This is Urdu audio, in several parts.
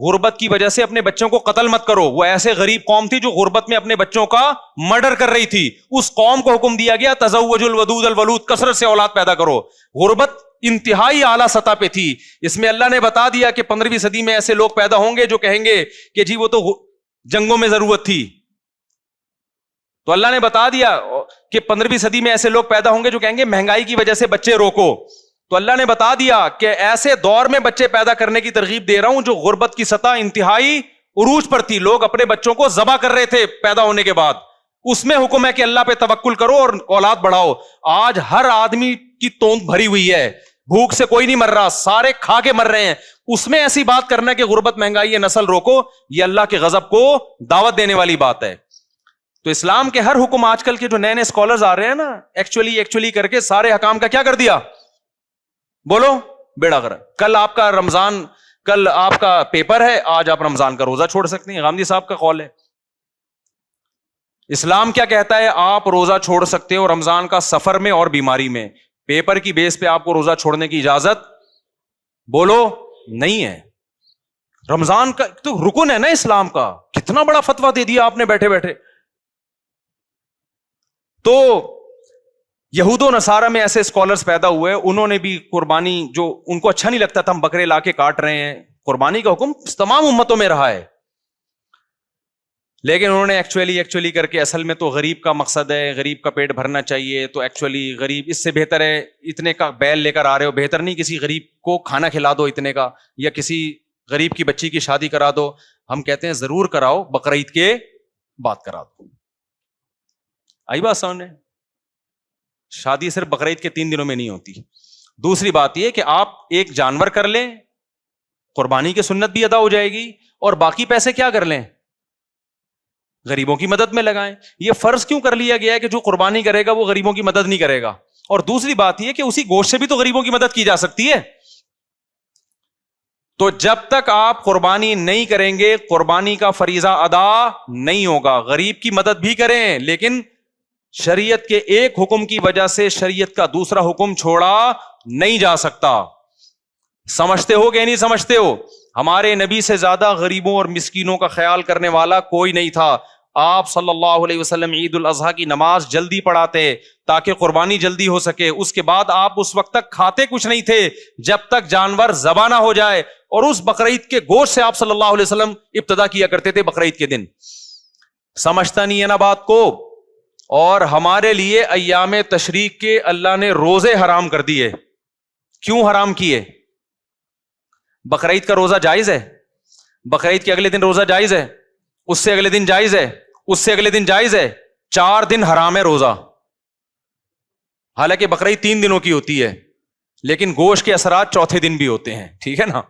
غربت کی وجہ سے اپنے بچوں کو قتل مت کرو. وہ ایسے غریب قوم تھی جو غربت میں اپنے بچوں کا مرڈر کر رہی تھی. اس قوم کو حکم دیا گیا تزوج الودود الولود, کثرت سے اولاد پیدا کرو. غربت انتہائی اعلیٰ سطح پہ تھی. اس میں اللہ نے بتا دیا کہ 15ویں صدی میں ایسے لوگ پیدا ہوں گے جو کہیں گے کہ جی وہ تو جنگوں میں ضرورت تھی. تو اللہ نے بتا دیا کہ 15ویں صدی میں ایسے لوگ پیدا ہوں گے جو کہیں گے مہنگائی کی وجہ سے بچے روکو. تو اللہ نے بتا دیا کہ ایسے دور میں بچے پیدا کرنے کی ترغیب دے رہا ہوں جو غربت کی سطح انتہائی عروج پر تھی. لوگ اپنے بچوں کو ذبح کر رہے تھے پیدا ہونے کے بعد. اس میں حکم ہے کہ اللہ پہ توکل کرو اور اولاد بڑھاؤ. آج ہر آدمی کی توند بھری ہوئی ہے, بھوک سے کوئی نہیں مر رہا, سارے کھا کے مر رہے ہیں. اس میں ایسی بات کرنا کہ غربت مہنگائی نسل روکو, یہ اللہ کے غضب کو دعوت دینے والی بات ہے. تو اسلام کے ہر حکم آج کل کے جو نئے نئے اسکالرز آ رہے ہیں نا, ایکچولی کر کے سارے حکام کا کیا کر دیا, بولو بیڑا غرق. کل آپ کا رمضان, کل آپ کا پیپر ہے, آج آپ رمضان کا روزہ چھوڑ سکتے ہیں. غامدی صاحب کا قول ہے. اسلام کیا کہتا ہے, آپ روزہ چھوڑ سکتے ہو رمضان کا سفر میں اور بیماری میں. پیپر کی بیس پہ آپ کو روزہ چھوڑنے کی اجازت بولو نہیں ہے. رمضان کا تو رکن ہے نا اسلام کا. کتنا بڑا فتویٰ دے دیا آپ نے بیٹھے بیٹھے. تو یہود و نصارہ میں ایسے اسکالرز پیدا ہوئے, انہوں نے بھی قربانی, جو ان کو اچھا نہیں لگتا تھا ہم بکرے لا کے کاٹ رہے ہیں, قربانی کا حکم تمام امتوں میں رہا ہے, لیکن انہوں نے ایکچولی کر کے اصل میں تو غریب کا مقصد ہے, غریب کا پیٹ بھرنا چاہیے, تو ایکچولی غریب اس سے بہتر ہے اتنے کا بیل لے کر آ رہے ہو, بہتر نہیں کسی غریب کو کھانا کھلا دو اتنے کا, یا کسی غریب کی بچی کی شادی کرا دو. ہم کہتے ہیں ضرور کراؤ, بقرعید کے بعد کرا دو. آئی بات سامنے, شادی صرف بقرعید کے 3 دنوں میں نہیں ہوتی. دوسری بات یہ کہ آپ ایک جانور کر لیں, قربانی کی سنت بھی ادا ہو جائے گی, اور باقی پیسے کیا کر لیں, غریبوں کی مدد میں لگائیں. یہ فرض کیوں کر لیا گیا ہے کہ جو قربانی کرے گا وہ غریبوں کی مدد نہیں کرے گا. اور دوسری بات یہ کہ اسی گوشت سے بھی تو غریبوں کی مدد کی جا سکتی ہے. تو جب تک آپ قربانی نہیں کریں گے قربانی کا فریضہ ادا نہیں ہوگا. غریب کی مدد بھی کریں, لیکن شریعت کے ایک حکم کی وجہ سے شریعت کا دوسرا حکم چھوڑا نہیں جا سکتا. سمجھتے ہو کہ نہیں سمجھتے ہو؟ ہمارے نبی سے زیادہ غریبوں اور مسکینوں کا خیال کرنے والا کوئی نہیں تھا. آپ صلی اللہ علیہ وسلم عید الاضحیٰ کی نماز جلدی پڑھاتے تاکہ قربانی جلدی ہو سکے. اس کے بعد آپ اس وقت تک کھاتے کچھ نہیں تھے جب تک جانور ذبح نہ ہو جائے, اور اس بقرعید کے گوشت سے آپ صلی اللہ علیہ وسلم ابتدا کیا کرتے تھے بقرعید کے دن. سمجھتا نہیں ہے نا بات کو؟ اور ہمارے لیے ایام تشریق کے اللہ نے روزے حرام کر دیے. کیوں حرام کیے؟ بقرعید کا روزہ جائز ہے, بقرعید کے اگلے دن روزہ جائز ہے, اس سے اگلے دن جائز ہے, اس سے اگلے دن جائز ہے, 4 دن حرام ہے روزہ. حالانکہ بقرعید 3 دنوں کی ہوتی ہے, لیکن گوشت کے اثرات چوتھے دن بھی ہوتے ہیں, ٹھیک ہے نا.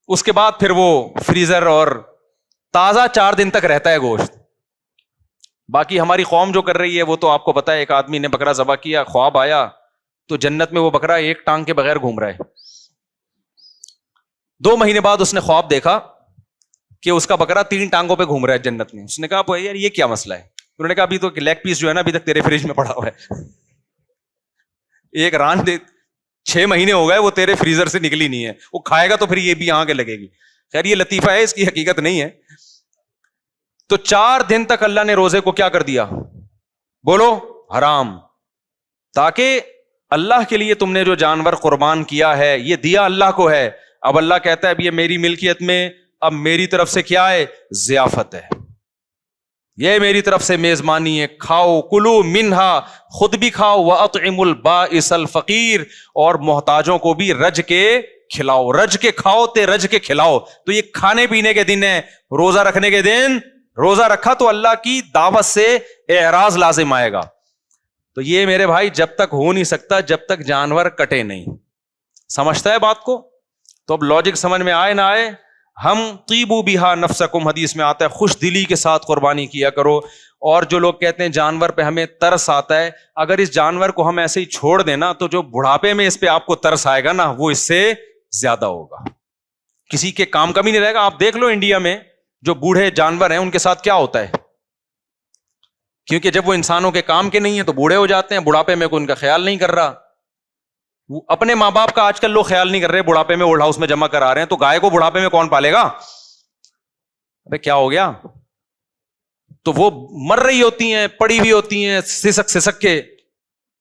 اس کے بعد پھر وہ فریزر اور تازہ 4 دن تک رہتا ہے گوشت. باقی ہماری قوم جو کر رہی ہے وہ تو آپ کو پتا ہے, ایک آدمی نے بکرا ذبح کیا, خواب آیا تو جنت میں وہ بکرا ایک ٹانگ کے بغیر گھوم رہا ہے. 2 مہینے بعد اس نے خواب دیکھا کہ اس کا بکرا 3 ٹانگوں پہ گھوم رہا ہے جنت میں. اس نے کہا یار یہ کیا مسئلہ ہے؟ انہوں نے کہا ابھی تو لیگ پیس جو ہے نا ابھی تک تیرے فریج میں پڑا ہوا ہے. ایک ران 6 مہینے ہو گئے وہ تیرے فریزر سے نکلی نہیں ہے, وہ کھائے گا تو پھر یہ بھی یہاں کے لگے گی. خیر یہ لطیفہ ہے, اس کی حقیقت نہیں ہے. تو 4 دن تک اللہ نے روزے کو کیا کر دیا؟ بولو حرام. تاکہ اللہ کے لیے تم نے جو جانور قربان کیا ہے یہ دیا اللہ کو ہے. اب اللہ کہتا ہے اب یہ میری ملکیت میں, اب میری طرف سے کیا ہے؟ ضیافت ہے, یہ میری طرف سے میزبانی ہے. کھاؤ کلو منہا, خود بھی کھاؤ, واطعموا البائس الفقیر, اور محتاجوں کو بھی رج کے کھلاؤ. رج کے کھاؤ تے رج کے کھلاؤ. تو یہ کھانے پینے کے دن ہے, روزہ رکھنے کے دن. روزہ رکھا تو اللہ کی دعوت سے اعراض لازم آئے گا. تو یہ میرے بھائی جب تک ہو نہیں سکتا جب تک جانور کٹے نہیں. سمجھتا ہے بات کو؟ تو اب لاجک سمجھ میں آئے نہ آئے, ہم طیبوا بہا نفسکم, حدیث میں آتا ہے خوش دلی کے ساتھ قربانی کیا کرو. اور جو لوگ کہتے ہیں جانور پہ ہمیں ترس آتا ہے, اگر اس جانور کو ہم ایسے ہی چھوڑ دیں نا تو جو بڑھاپے میں اس پہ آپ کو ترس آئے گا نا وہ اس سے زیادہ ہوگا, کسی کے کام کا بھی نہیں رہے گا. آپ دیکھ لو انڈیا میں جو بوڑھے جانور ہیں ان کے ساتھ کیا ہوتا ہے, کیونکہ جب وہ انسانوں کے کام کے نہیں ہیں تو بوڑھے ہو جاتے ہیں, بڑھاپے میں کوئی ان کا خیال نہیں کر رہا. اپنے ماں باپ کا آج کل لوگ خیال نہیں کر رہے, بڑھاپے میں اولڈ ہاؤس میں جمع کرا رہے ہیں, تو گائے کو بڑھاپے میں کون پالے گا؟ ابے کیا ہو گیا؟ تو وہ مر رہی ہوتی ہیں, پڑی ہوئی ہوتی ہیں سسک سسک کے.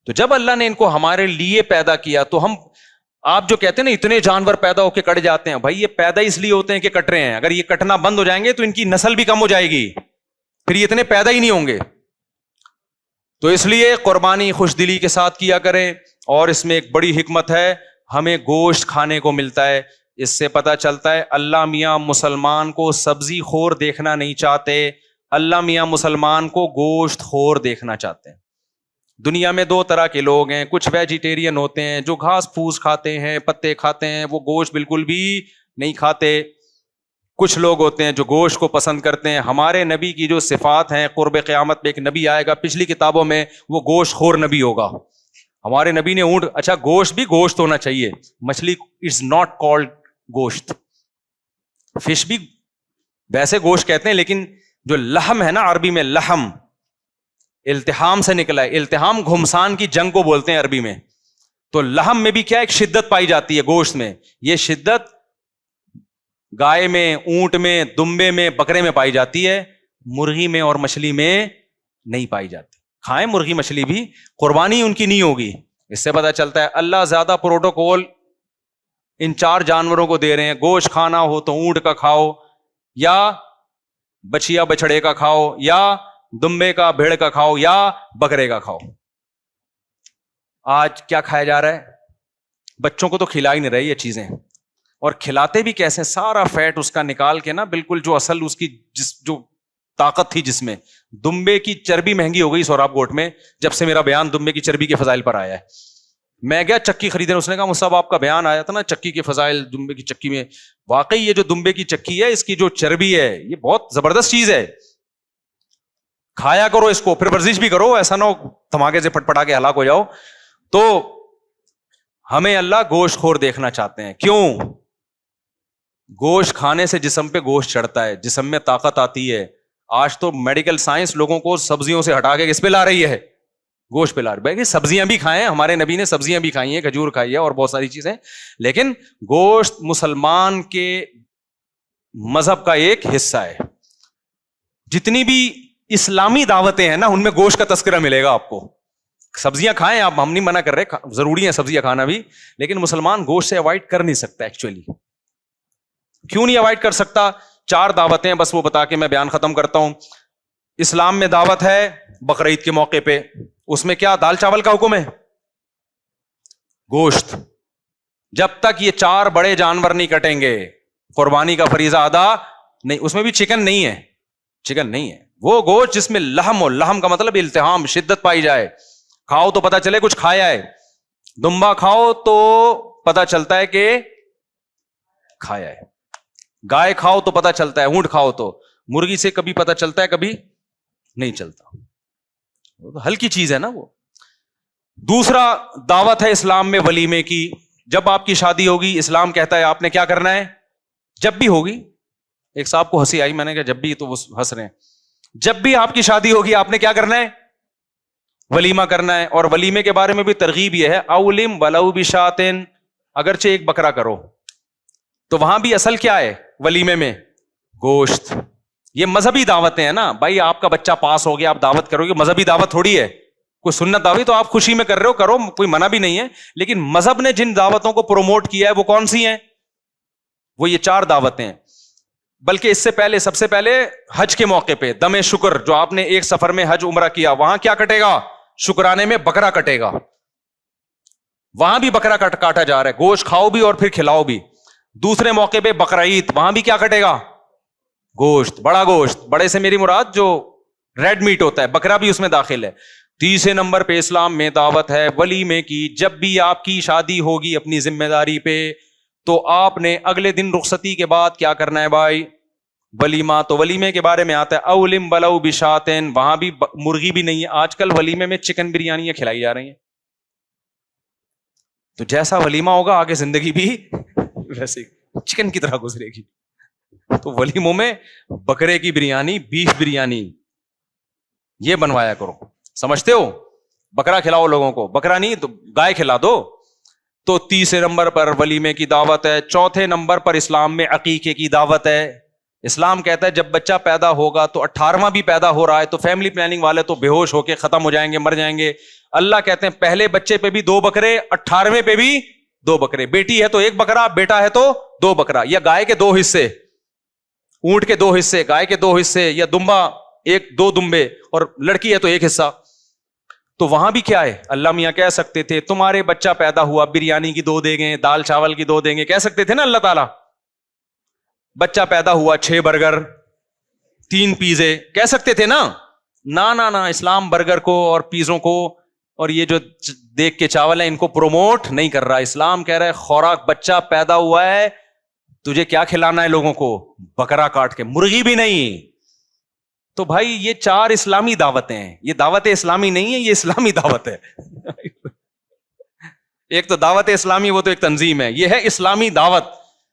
تو جب اللہ نے ان کو ہمارے لیے پیدا کیا تو ہم, آپ جو کہتے ہیں نا اتنے جانور پیدا ہو کے کٹ جاتے ہیں, بھائی یہ پیدا اس لیے ہوتے ہیں کہ کٹ رہے ہیں. اگر یہ کٹنا بند ہو جائیں گے تو ان کی نسل بھی کم ہو جائے گی, پھر یہ اتنے پیدا ہی نہیں ہوں گے. تو اس لیے قربانی خوش دلی کے ساتھ کیا کریں. اور اس میں ایک بڑی حکمت ہے, ہمیں گوشت کھانے کو ملتا ہے. اس سے پتہ چلتا ہے اللہ میاں مسلمان کو سبزی خور دیکھنا نہیں چاہتے, اللہ میاں مسلمان کو گوشت خور دیکھنا چاہتے ہیں. دنیا میں دو طرح کے لوگ ہیں, کچھ ویجیٹیرین ہوتے ہیں جو گھاس پھوس کھاتے ہیں, پتے کھاتے ہیں, وہ گوشت بالکل بھی نہیں کھاتے. کچھ لوگ ہوتے ہیں جو گوشت کو پسند کرتے ہیں. ہمارے نبی کی جو صفات ہیں, قرب قیامت میں ایک نبی آئے گا پچھلی کتابوں میں, وہ گوشت خور نبی ہوگا. ہمارے نبی نے اونٹ, اچھا گوشت بھی گوشت ہونا چاہیے, مچھلی از ناٹ کالڈ گوشت, فش بھی ویسے گوشت کہتے ہیں, لیکن جو لحم ہے نا عربی میں, لحم التحام سے نکلا ہے. التحام گھمسان کی جنگ کو بولتے ہیں عربی میں. تو لحم میں بھی کیا ایک شدت پائی جاتی ہے گوشت میں. یہ شدت گائے میں, اونٹ میں, دمبے میں, بکرے میں پائی جاتی ہے, مرغی میں اور مچھلی میں نہیں پائی جاتی. کھائیں مرغی مچھلی بھی, قربانی ان کی نہیں ہوگی. اس سے پتہ چلتا ہے اللہ زیادہ پروٹوکول ان چار جانوروں کو دے رہے ہیں. گوشت کھانا ہو تو اونٹ کا کھاؤ, یا بچیا بچڑے کا کھاؤ, یا دمبے کا بھیڑ کا کھاؤ, یا بکرے کا کھاؤ. آج کیا کھایا جا رہا ہے؟ بچوں کو تو کھلا ہی نہیں رہی یہ چیزیں, اور کھلاتے بھی کیسے, سارا فیٹ اس کا نکال کے نا, بالکل جو اصل اس کی جو طاقت تھی جس میں. دمبے کی چربی مہنگی ہو گئی سوراب گوٹ میں, جب سے میرا بیان دمبے کی چربی کے فضائل پر آیا ہے. میں گیا چکی خریدنے, اس نے کہا مصعب آپ کا بیان آیا تھا نا چکی کے فضائل, دمبے کی چکی میں. واقعی یہ جو دمبے کی چکی ہے, اس کی جو چربی ہے, یہ بہت زبردست چیز ہے. کھایا کرو اس کو, پھر ورزش بھی کرو, ایسا نہ ہو دھماکے سے پٹ پٹا کے ہلاک ہو جاؤ. تو ہمیں اللہ گوشت خور دیکھنا چاہتے ہیں. کیوں؟ گوشت کھانے سے جسم پہ گوشت چڑھتا ہے, جسم میں طاقت آتی ہے. آج تو میڈیکل سائنس لوگوں کو سبزیوں سے ہٹا کے کس پہ لا رہی ہے؟ گوشت پہ لا رہی ہے. سبزیاں بھی کھائیں, ہمارے نبی نے سبزیاں بھی کھائی ہیں, کھجور کھائی ہے اور بہت ساری چیزیں, لیکن گوشت مسلمان کے مذہب کا ایک حصہ ہے. جتنی بھی اسلامی دعوتیں ہیں نا, ان میں گوشت کا تذکرہ ملے گا آپ کو. سبزیاں کھائیں آپ, ہم نہیں منع کر رہے, ضروری ہے سبزیاں کھانا بھی, لیکن مسلمان گوشت سے اوائڈ کر نہیں سکتا. ایکچولی کیوں نہیں اوائڈ کر سکتا؟ چار دعوتیں بس وہ بتا کے میں بیان ختم کرتا ہوں. اسلام میں دعوت ہے بقرعید کے موقع پہ, اس میں کیا دال چاول کا حکم ہے؟ گوشت. جب تک یہ چار بڑے جانور نہیں کٹیں گے قربانی کا فریضہ ادا نہیں. اس میں بھی چکن نہیں ہے, چکن نہیں ہے, وہ گوشت جس میں لحم ہو. لحم کا مطلب التحام, شدت پائی جائے. کھاؤ تو پتا چلے کچھ کھایا ہے. دمبا کھاؤ تو پتا چلتا ہے کہ کھایا ہے. گائے کھاؤ تو پتا چلتا ہے, اونٹ کھاؤ تو. مرغی سے کبھی پتا چلتا ہے, کبھی نہیں چلتا. ہلکی چیز ہے نا وہ. دوسرا دعوت ہے اسلام میں ولیمے کی. جب آپ کی شادی ہوگی, اسلام کہتا ہے آپ نے کیا کرنا ہے, جب بھی ہوگی. ایک صاحب کو ہنسی آئی, میں نے کہا جب بھی, تو وہ ہنس رہے ہیں. جب بھی آپ کی شادی ہوگی آپ نے کیا کرنا ہے, ولیمہ کرنا ہے. اور ولیمے کے بارے میں بھی ترغیب یہ ہے, اولم ولو بشاتن, اگرچہ ایک بکرا کرو. تو وہاں بھی اصل کیا ہے ولیمے میں؟ گوشت. یہ مذہبی دعوتیں ہیں نا بھائی, آپ کا بچہ پاس ہو گیا آپ دعوت کرو گے, مذہبی دعوت تھوڑی ہے. کوئی سنت دعوی تو آپ خوشی میں کر رہے ہو, کرو, کوئی منع بھی نہیں ہے. لیکن مذہب نے جن دعوتوں کو پروموٹ کیا ہے وہ کون سی ہیں؟ وہ یہ چار دعوتیں ہیں. بلکہ اس سے پہلے, سب سے پہلے حج کے موقع پہ دم شکر, جو آپ نے ایک سفر میں حج عمرہ کیا, وہاں کیا کٹے گا؟ شکرانے میں بکرا کٹے گا. وہاں بھی بکرا کاٹا جا رہا ہے, گوشت کھاؤ بھی اور پھر کھلاؤ بھی. دوسرے موقع پہ بقرعید, وہاں بھی کیا کٹے گا؟ گوشت, بڑا گوشت. بڑے سے میری مراد جو ریڈ میٹ ہوتا ہے, بکرا بھی اس میں داخل ہے. تیسرے نمبر پہ اسلام میں دعوت ہے ولیمے کی. جب بھی آپ کی شادی ہوگی اپنی ذمہ داری پہ, تو آپ نے اگلے دن رخصتی کے بعد کیا کرنا ہے بھائی؟ ولیمہ. تو ولیمے کے بارے میں آتا ہے اولم ولو بشاتن, وہاں بھی مرغی بھی نہیں ہے. آج کل ولیمے میں چکن بریانیاں کھلائی جا رہی ہیں. تو جیسا ولیمہ ہوگا آگے زندگی بھی ویسے چکن کی طرح گزرے گی. تو ولیموں میں بکرے کی بریانی, بیف بریانی یہ بنوایا کرو. سمجھتے ہو؟ بکرا کھلاؤ لوگوں کو, بکرا نہیں تو گائے کھلا دو. تو تیسرے نمبر پر ولیمے کی دعوت ہے، چوتھے نمبر پر اسلام میں عقیقے کی دعوت ہے۔ اسلام کہتا ہے جب بچہ پیدا ہوگا تو 18واں بھی پیدا ہو رہا ہے تو فیملی پلاننگ والے تو بے ہوش ہو کے ختم ہو جائیں گے، مر جائیں گے۔ اللہ کہتے ہیں پہلے بچے پہ بھی 2 بکرے، 18ویں پہ بھی 2 بکرے، بیٹی ہے تو 1 بکرا، بیٹا ہے تو 2 بکرا، یا گائے کے 2 حصے، اونٹ کے 2 حصے، گائے کے 2 حصے، یا دمبا 2 دمبے، اور لڑکی ہے تو 1 حصہ۔ تو وہاں بھی کیا ہے، اللہ میاں کہہ سکتے تھے تمہارے بچہ پیدا ہوا بریانی کی 2 دیں گے، دال چاول کی 2 دیں گے، کہہ سکتے تھے نا اللہ تعالیٰ۔ بچہ پیدا ہوا 6 برگر 3 پیزے، کہہ سکتے تھے نا۔ نا اسلام برگر کو اور پیزوں کو اور یہ جو دیکھ کے چاول ہیں ان کو پروموٹ نہیں کر رہا۔ اسلام کہہ رہا ہے خوراک، بچہ پیدا ہوا ہے تجھے کیا کھلانا ہے لوگوں کو؟ بکرا کاٹ کے، مرغی بھی نہیں۔ تو بھائی یہ 4 اسلامی دعوتیں ہیں، یہ دعوت اسلامی نہیں ہے، یہ اسلامی دعوت ہے۔ ایک تو دعوت اسلامی، وہ تو ایک تنظیم ہے، یہ ہے اسلامی دعوت۔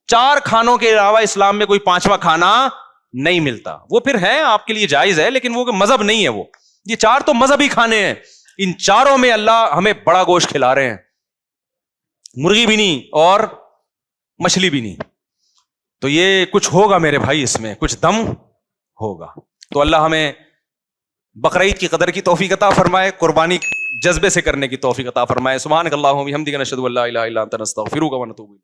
4 کھانوں کے علاوہ اسلام میں کوئی 5واں کھانا نہیں ملتا۔ وہ پھر ہے آپ کے لیے جائز ہے لیکن وہ مذہب نہیں ہے، وہ یہ 4 تو مذہبی کھانے ہیں۔ ان 4 میں اللہ ہمیں بڑا گوشت کھلا رہے ہیں، مرغی بھی نہیں اور مچھلی بھی نہیں۔ تو یہ کچھ ہوگا میرے بھائی، اس میں کچھ دم ہوگا۔ تو اللہ ہمیں بقرعید کی قدر کی توفیق عطا فرمائے، قربانی جذبے سے کرنے کی توفیق عطا فرمائے۔ سبحانک اللہم و بحمدک، نشہد ان لا الہ الا انت، نستغفرک و نتوب الیک۔